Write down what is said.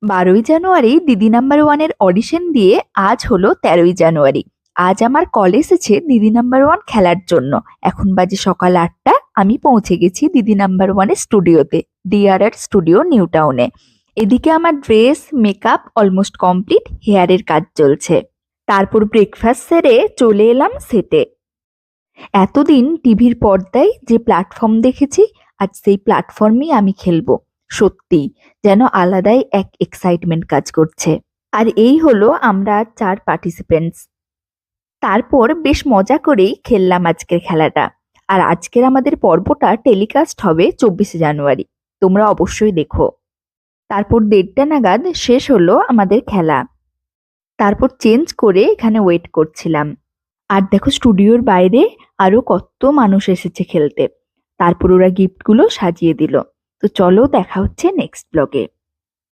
12ই জানুয়ারি দিদি নাম্বার ওয়ানের অডিশন দিয়ে আজ হলো 13ই জানুয়ারি। আজ আমার কল এসেছে দিদি নাম্বার ওয়ান খেলার জন্য। এখন বাজে সকাল 8টা। আমি পৌঁছে গেছি দিদি নাম্বার ওয়ানের স্টুডিওতে, ডিআরআর স্টুডিও নিউ টাউনে। এদিকে আমার ড্রেস মেকআপ অলমোস্ট কমপ্লিট, হেয়ারের কাজ চলছে। তারপর ব্রেকফাস্ট সেরে চলে এলাম সেটে। এতদিন টিভির পর্দায় যে প্ল্যাটফর্ম দেখেছি, আজ সেই প্ল্যাটফর্মেই আমি খেলবো। সত্যি যেন আলাদাই এক এক্সাইটমেন্ট কাজ করছে। আর এই হলো আমরা 4 পার্টিসিপেন্টস। তারপর বেশ মজা করেই খেললাম আজকের খেলাটা। আর আজকের আমাদের পর্বটা টেলিকাস্ট হবে 24শে জানুয়ারি। তোমরা অবশ্যই দেখো। তারপর 1:30টা নাগাদ শেষ হলো আমাদের খেলা। তারপর চেঞ্জ করে এখানে ওয়েট করছিলাম। আর দেখো স্টুডিওর বাইরে আরো কত মানুষ এসেছে খেলতে। তারপর ওরা গিফটগুলো সাজিয়ে দিল। তো চলো দেখা হচ্ছে নেক্সট ব্লগে।